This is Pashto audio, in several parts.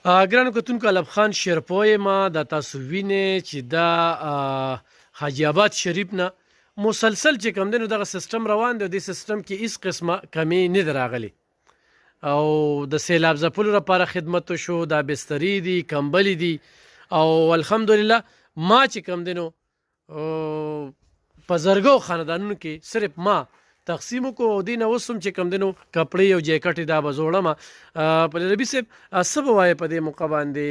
ګرانو کتونکو الب خان شیرپوی ما د تاسو وینې چې دا حاجی آباد شریف نه مسلسل چې کوم دی نو دغه سیستم روان دی او دې سیستم کې هیڅ قسمه کمی نه ده راغلې او د سیلاب ځپلو لپاره خدمت شو، دا بسترې دي، کمبلې دي او الحمدلله ما چې کوم دی نو په زرګو خاندانونو کې صرف ما تقسیم کو او دینه اوس هم چې کوم دی نو کپړې او جیکټې دا به زوړم. په ربي صاحب څه به وایې په دې موقع باندې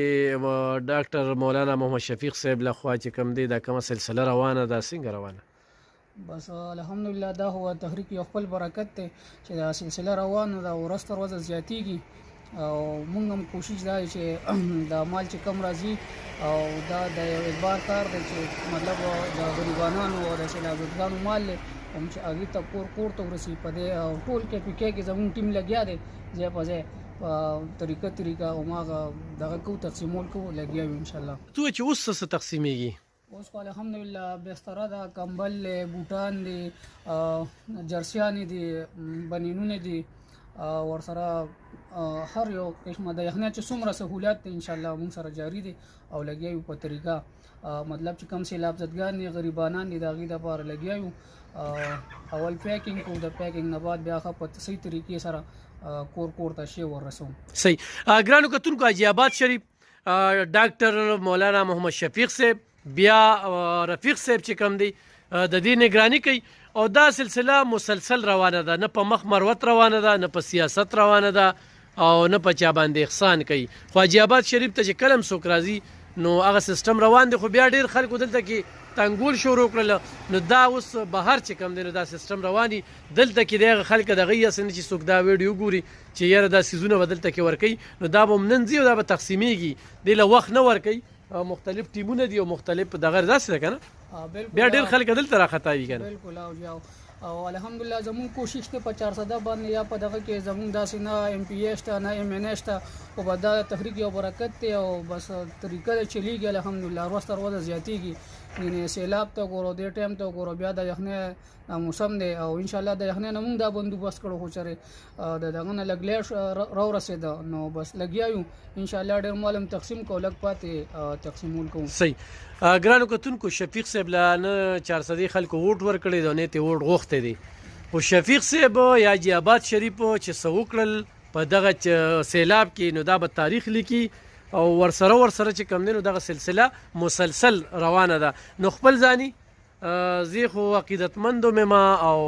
ډاکټر مولانا محمد شفیق صاحب لخوا چې کوم دی دا کومه سلسله روانه ده، څنګه روانه؟ بس الحمدلله دا هو تحریک یو خپل برکت دی چې دا سلسله روانه ده او ورځ تر ورځه زیاتیږي او موږ هم کوشش دا چې دا مال چې کم راځي او دا د یو اعتبار کار دی چې مطلب د غریبانو او د سیلابګانو مال هم چې هغې ته کور ته ورسي په دې ټول کې زموږ ټیم لګیا دی ځای په ځای په طریقه هماغه دغه کوو تقسیمول کوو لګیا یو انشاءالله. تو چې اوس څه تقسیمیږي؟ اوس خو الحمدلله بستره ده، کمبل دی، بوټان دي، جرسیانې دي، بنینونه دي، ورسره هر یو قسمه د یخنۍ چې څومره سهولت دی انشاءالله موږ سره جاري دي او لګیا یو په طریقه مطلب چې کم سیلاب زدګان دي، غریبانان دي، د هغې دپاره لګیا یو اول پیکینګ کوو، د پیکینګ نه بعد بیا ښه په صحیح طریقې سره کور ته شی ورسوم. صحیح. ګرانو کتونکو حاجی آباد شریف ډاکټر مولانا محمد شفیق صاحب بیا رفیق صاحب چې کوم دی د دې نگرانی کوي او دا سلسله مسلسل روانه ده، نه په مخ مروت روانه ده، نه په سیاست روانه ده او نه په چا باندې احسان کوي. خو حاجی آباد شریف ته چې کلم څوک راځي نو هغه سیستم روان دی، خو بیا ډېر خلکو دلته کې تنګول شروع کړل نو دا اوس بهر چې کوم دی نو دا سیستم روان دي دلته کې د هغه خلک دغه یې هسې نه چې څوک دا ویډیو ګوري چې یاره دا سیزونه به دلته کې ورکوي نو دا به هم نن ځي او دا به تقسیمیږي، دې له وخت نه ورکوي. مختلف ټیمونه دي او مختلف دغه داسې ده که نه بیا ډېر خلک دلته راخطاوي که نه. بالکل او الحمدلله زموږ کوشش دی په 400 باندې یا په دغه کې زموږ داسې نه ایم پی ای شته نه ایم این ای شته خو به دا تحریک یو برکت دی او بس طریقه د چلیږي الحمدلله ورځ تر ورځه زیاتیږي. یعنې سیلاب ته ګورو، دې ټایم ته ګورو، بیا د یخنۍ موسم دی او انشاءالله د یخنۍ نه موږ دا بندوبست کړو خو چېرې د دغه نه لږ لیټ راورسېده نو بس لګیا یو انشاءالله ډېر مال هم تقسیم کوو، لږ پاتې تقسیمول کوو. صحیح. ګرانو کتونکو شفیق صاحب له نه 400 خلکو ووټ ورکړی دی او نه یې ووټ غوښتی دی خو شفیق صاحب یا حاجی آباد شریف چې څه وکړل په دغه سیلاب کې نو دا به تاریخ لیکي او ورسره چې کوم دی نو دغه سلسله مسلسل روانه ده. نو خپل ځاني زه خو عقیدتمندو مما او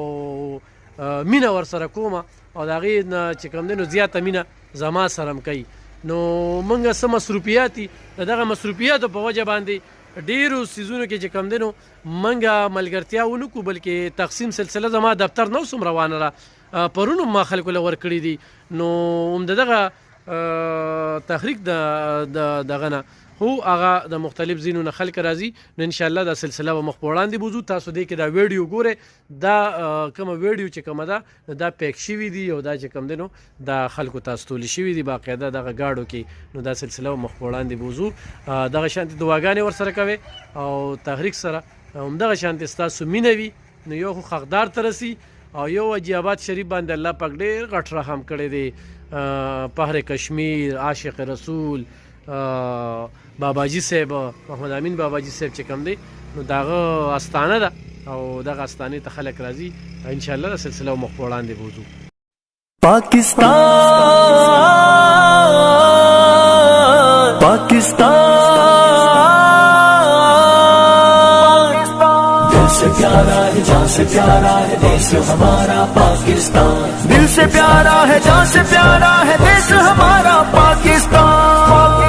مینه ورسره کومه او د هغې نه چې کوم دی نو زیاته مینه زما سره هم کوي نو موږ څه مصروفیات دي د دغه مصروفیاتو په وجه باندې ډیرو سیزونو کې چې کوم دی نو موږ ملګرتیا ونه کړو بلکې تقسیم سلسله زما دفتر نه اوس هم روانه ده پرون هم ما خلکو له ورکړي دي نو هم د دغه تحریک دغه نه هو هغه د مختلف ځینونه خلک راځي نو انشاءالله دا سلسله به مخ په وړاندې بوځو. تاسو دې کې دا ویډیو ګورئ، دا کومه ویډیو چې کومه ده دا پیک شوي دي او دا چې کوم دی نو دا خلکو ته استولي شوي دي باقاعده دغه ګاډو کې نو دا سلسله به مخ په وړاندې بوځو. دغه شانتې دعاګانې ورسره کوئ او تحریک سره همدغه شانتې ستاسو مینه وي نو یو خو حقدار ته رسي او یو حاجی آباد شریف باندې الله پاک ډېر غټ رحم کړی دی. پهر کشمیر، عاشق رسول، باباجي صاحب، محمد امین باباجي صاحب چې کوم دی نو دغه استانه ده او دغه استانې ته خلک راځي انشاءالله دا سلسله مخ په وړاندې بوځو. से प्यारा है जान से प्यारा है देश हमारा पाकिस्तान, दिल से प्यारा है जान से प्यारा है देश हमारा पाकिस्तान।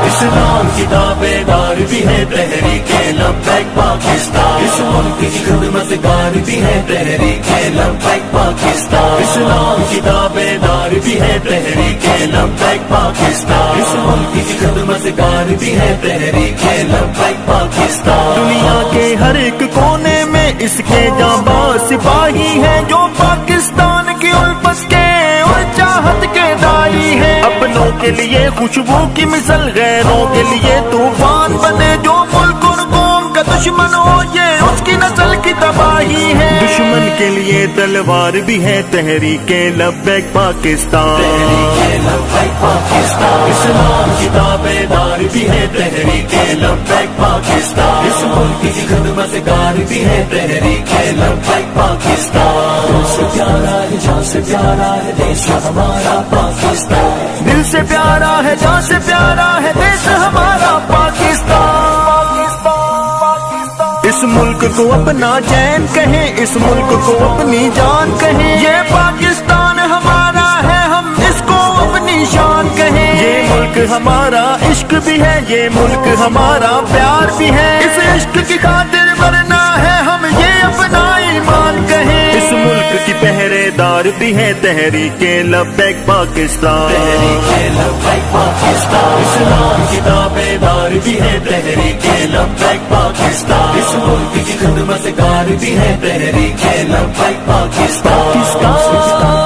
इस्लाम की ताबेदार भी है तहरीके लब्बैक पाकिस्तान, इस मुल्क की खिदमतगार भी है तहरीके लब्बैक पाकिस्तान। इस्लाम की ताबेदार भी है तहरीके लब्बैक पाकिस्तान, इस मुल्क की खिदमतगार भी है तहरीके लब्बैक पाकिस्तान। दुनिया के हर एक कोने में इसके जांबाज सिपाही हैं जो पाकिस्तान की उल्फत के और चाहत के दाई हैं। अपनों के लिए खुशबू की मिसल, गैरों के लिए तूफान बने जो मुल्क और कौम का دشمن ہو یہ اس کی نسل کی تباہی ہے. دشمن کے لیے تلوار بھی ہے تحریک لبیک پاکستان. تحریک لبیک پاکستان اسلام کی تابعدار بھی ہے تحریک لبیک پاکستان. اس ملک کی خدمت گار بھی ہے تحریک لبیک پاکستان. دل سے پیارا ہے جان سے پیارا ہے دیش ہمارا پاکستان. دل سے پیارا ہے جان سے پیارا ہے دیش ہمارا پاکستان. اس ملک کو اپنا چین کہیں, اس ملک کو اپنی جان کہیں. یہ پاکستان ہمارا ہے ہم اس کو اپنی شان کہیں. یہ ملک ہمارا عشق بھی ہے, یہ ملک ہمارا پیار بھی ہے. اس عشق کی خاطر مرنا ہے ہم یہ اپنا ایمان کہیں. اس ملک کی پہرے دار بھی ہے تحریک لبیک پاکستان. تحریک لبیک پاکستان اسلام کی تابعدار بھی ہے تحریک لبیک پاکستان. اس ملک کی خدمت گار بھی ہے تحریک لبیک پاکستان.